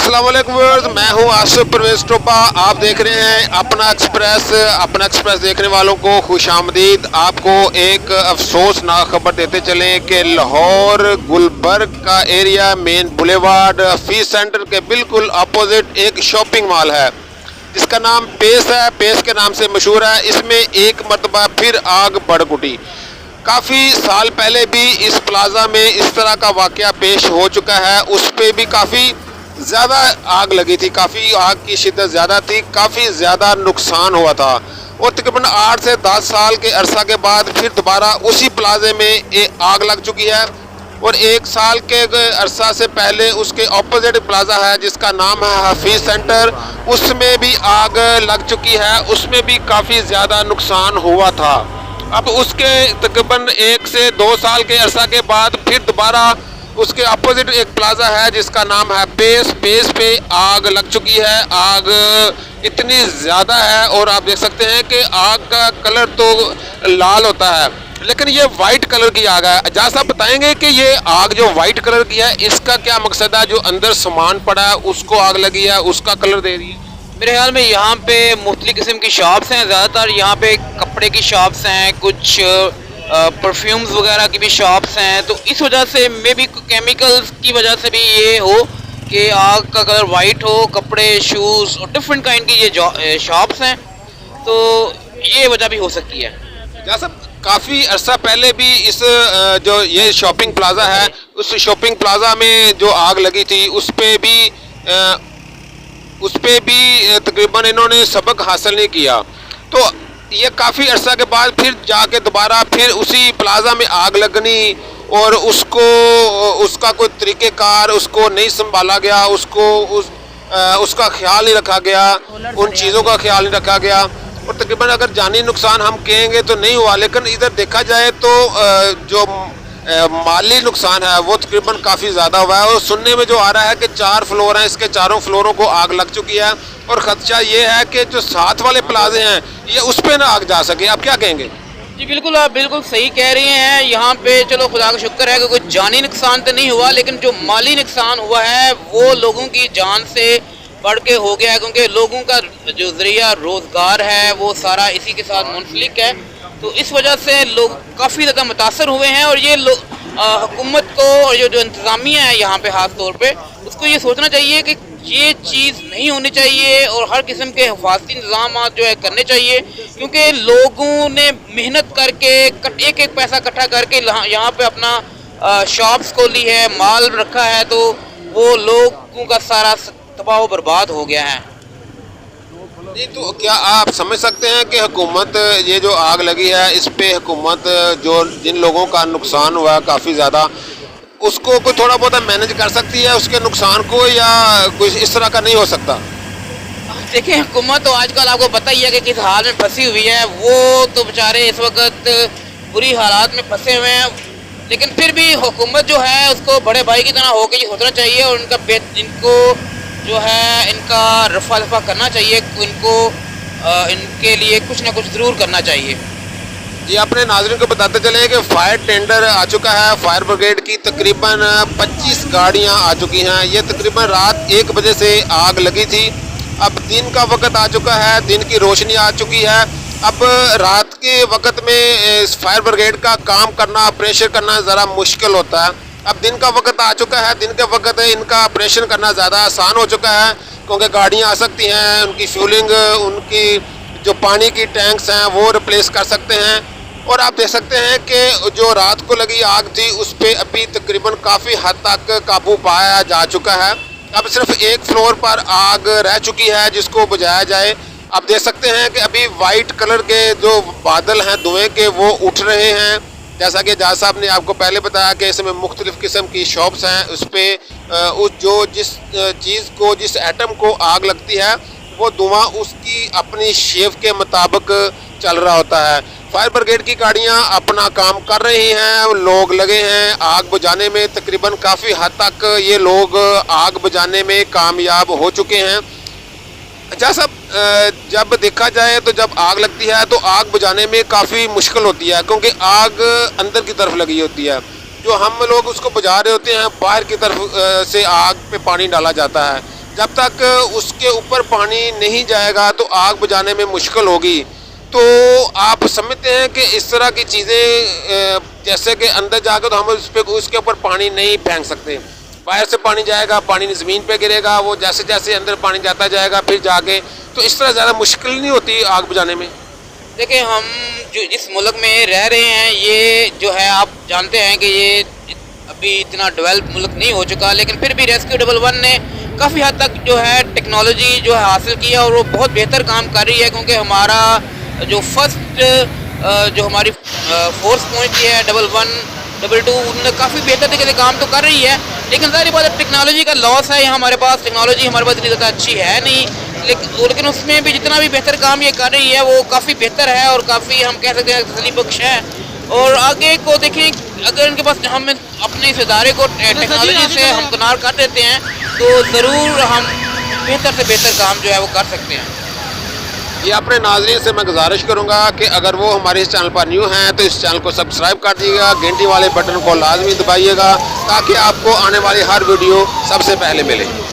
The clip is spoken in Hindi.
अस्सलाम वालेकुम व्यूअर्स, मैं हूं आसिफ परवेज टोपा। आप देख रहे हैं अपना एक्सप्रेस देखने वालों को खुशामदीद। आपको एक अफसोसनाक खबर देते चलें कि लाहौर गुलबर्ग का area main boulevard fees centre के बिल्कुल अपोजिट एक शॉपिंग मॉल है जिसका नाम पेस है। पेस के नाम से मशहूर है। इसमें एक मरतबा फिर आग भड़क उठी। काफ़ी साल पहले भी इस प्लाजा में इस तरह का वाक़या पेश हो चुका है। उस पर भी काफ़ी ज़्यादा आग लगी थी, काफ़ी आग की शिद्दत ज़्यादा थी, काफ़ी ज़्यादा नुकसान हुआ था। और तकरीबन 8 से 10 साल के अरसा के बाद फिर दोबारा उसी प्लाजे में आग लग चुकी है। और 1 साल के अरसा से पहले उसके ऑपोजिट प्लाजा है जिसका नाम है हफीज़ सेंटर, उसमें भी आग लग चुकी है। उसमें भी काफ़ी ज़्यादा नुकसान हुआ था। अब उसके तकरीबन 1 से 2 साल के अरसा के बाद फिर दोबारा उसके अपोजिट एक प्लाजा है जिसका नाम है पेस पे आग लग चुकी है। आग इतनी ज़्यादा है और आप देख सकते हैं कि आग का कलर तो लाल होता है लेकिन ये वाइट कलर की आग है। जैसा बताएंगे कि ये आग जो वाइट कलर की है इसका क्या मकसद है। जो अंदर सामान पड़ा है उसको आग लगी है, उसका कलर दे रही है। मेरे ख्याल में यहाँ पे मुख्तलिफ़ किस्म की शॉप्स हैं। ज़्यादातर यहाँ पे कपड़े की शॉप्स हैं, कुछ परफ्यूम्स वगैरह की भी शॉप्स हैं। तो इस वजह से मे बी केमिकल्स की वजह से भी ये हो कि आग का कलर वाइट हो। कपड़े, शूज़ और डिफरेंट काइंड की ये शॉप्स हैं, तो ये वजह भी हो सकती है। जैसा काफ़ी अरसा पहले भी इस जो ये शॉपिंग प्लाजा है उस शॉपिंग प्लाजा में जो आग लगी थी उस पे भी तकरीबन इन्होंने सबक हासिल नहीं किया। तो ये काफ़ी अरसा के बाद फिर जाके दोबारा फिर उसी प्लाजा में आग लगनी और उसका कोई तरीक़ेकार उसको नहीं संभाला गया, उसका ख्याल नहीं रखा गया, उन चीज़ों का ख्याल नहीं रखा गया। और तकरीबन अगर जानी नुकसान हम कहेंगे तो नहीं हुआ, लेकिन इधर देखा जाए तो जो माली नुकसान है वो तकरीबन काफ़ी ज़्यादा हुआ है। और सुनने में जो आ रहा है कि 4 फ्लोर हैं, इसके चारों फ्लोरों को आग लग चुकी है। और ख़दशा ये है कि जो साथ वाले प्लाजे हैं ये उस पर ना आग जा सके। आप क्या कहेंगे? जी बिल्कुल, आप बिल्कुल सही कह रही हैं। यहाँ पे चलो खुदा का शुक्र है कि कोई जानी नुकसान तो नहीं हुआ, लेकिन जो माली नुकसान हुआ है वो लोगों की जान से बढ़ के हो गया है, क्योंकि लोगों का जो ज़रिया रोज़गार है वो सारा इसी के साथ मुंसलिक है। तो इस वजह से लोग काफ़ी ज़्यादा मुतासर हुए हैं। और ये हुकूमत को और जो इंतज़ामिया है यहाँ पे ख़ास तौर पे उसको ये सोचना चाहिए कि ये चीज़ नहीं होनी चाहिए और हर किस्म के हिफाजती इंतजाम जो है करने चाहिए, क्योंकि लोगों ने मेहनत करके एक एक पैसा इकट्ठा करके यहाँ पे अपना शॉप्स खोली है, माल रखा है, तो वो लोगों का सारा तबाह बर्बाद हो गया है। नहीं तो क्या आप समझ सकते हैं कि हुकूमत ये जो आग लगी है इस पे हुकूमत जो जिन लोगों का नुकसान हुआ काफ़ी ज़्यादा उसको कोई थोड़ा बहुत मैनेज कर सकती है उसके नुकसान को, या कुछ इस तरह का नहीं हो सकता? देखिए, हुकूमत तो आजकल आपको पता ही है कि किस हाल में फंसी हुई है। वो तो बेचारे इस वक्त बुरी हालात में फंसे हुए हैं, लेकिन फिर भी हुकूमत जो है उसको बड़े भाई की तरह होकर ये सोचना चाहिए और इनको जो है इनका रफा दफा करना चाहिए। इनके लिए कुछ ना कुछ ज़रूर करना चाहिए। जी, अपने नाज़रीन को बताते चले कि फायर टेंडर आ चुका है। फायर ब्रिगेड की तकरीबन 25 गाड़ियां आ चुकी हैं। ये तकरीबन रात 1 बजे से आग लगी थी। अब दिन का वक्त आ चुका है, दिन की रोशनी आ चुकी है। अब रात के वक्त में फायर ब्रिगेड का काम करना, ऑपरेशन करना ज़रा मुश्किल होता है। अब दिन का वक्त आ चुका है, दिन के वक्त इनका ऑपरेशन करना ज़्यादा आसान हो चुका है, क्योंकि गाड़ियाँ आ सकती हैं, उनकी फ्यूलिंग, उनकी जो पानी की टैंक्स हैं वो रिप्लेस कर सकते हैं। और आप देख सकते हैं कि जो रात को लगी आग थी उस पर अभी तकरीबन काफ़ी हद तक काबू पाया जा चुका है। अब सिर्फ एक फ्लोर पर आग रह चुकी है जिसको बुझाया जाए। आप देख सकते हैं कि अभी वाइट कलर के जो बादल हैं धुएँ के वो उठ रहे हैं। जैसा कि जाज साहब ने आपको पहले बताया कि इसमें मुख्तलिफ़ किस्म की शॉप्स हैं। उस पर जिस एटम को आग लगती है वो धुआं उसकी अपनी शेप के मुताबिक चल रहा होता है। फायर ब्रिगेड की गाड़ियां अपना काम कर रही हैं, लोग लगे हैं आग बुझाने में। तकरीबन काफ़ी हद तक ये लोग आग बुझाने में कामयाब हो चुके हैं। जैसा जब देखा जाए तो जब आग लगती है तो आग बुझाने में काफ़ी मुश्किल होती है, क्योंकि आग अंदर की तरफ लगी होती है। जो हम लोग उसको बुझा रहे होते हैं बाहर की तरफ से आग पे पानी डाला जाता है। जब तक उसके ऊपर पानी नहीं जाएगा तो आग बुझाने में मुश्किल होगी। तो आप समझते हैं कि इस तरह की चीज़ें जैसे कि अंदर जाकर तो हम उसके ऊपर पानी नहीं फेंक सकते। बाहर से पानी जाएगा, पानी ज़मीन पे गिरेगा, वो जैसे जैसे अंदर पानी जाता जाएगा फिर जाके, तो इस तरह ज़्यादा मुश्किल नहीं होती आग बुझाने में। देखिए, हम जो जिस मुल्क में रह रहे हैं, ये जो है आप जानते हैं कि ये अभी इतना डेवलप मुल्क नहीं हो चुका, लेकिन फिर भी रेस्क्यू 111 ने काफ़ी हद तक जो है टेक्नोलॉजी जो है हासिल की है और वो बहुत बेहतर काम कर रही है। क्योंकि हमारा जो फर्स्ट जो हमारी फोर्स पहुंची है 11, 22, उन्होंने काफ़ी बेहतर तरीके से काम तो कर रही है, लेकिन ज़ाहिर बात है टेक्नोलॉजी का लॉस है। यहाँ हमारे पास टेक्नोलॉजी हमारे पास इतनी ज़्यादा अच्छी है नहीं, लेकिन उसमें भी जितना भी बेहतर काम ये कर रही है वो काफ़ी बेहतर है और काफ़ी हम कह सकते हैं तसल्ली बख्श है। और आगे को देखें, अगर इनके पास हम अपने इस इदारे को टेक्नोलॉजी से हमकनार कर देते हैं तो ज़रूर हम बेहतर से बेहतर काम जो है वो कर सकते हैं। ये अपने नाज़रीन से मैं गुजारिश करूंगा कि अगर वो हमारे इस चैनल पर न्यू हैं तो इस चैनल को सब्सक्राइब कर दीजिएगा, घंटी वाले बटन को लाजमी दबाइएगा ताकि आपको आने वाली हर वीडियो सबसे पहले मिले।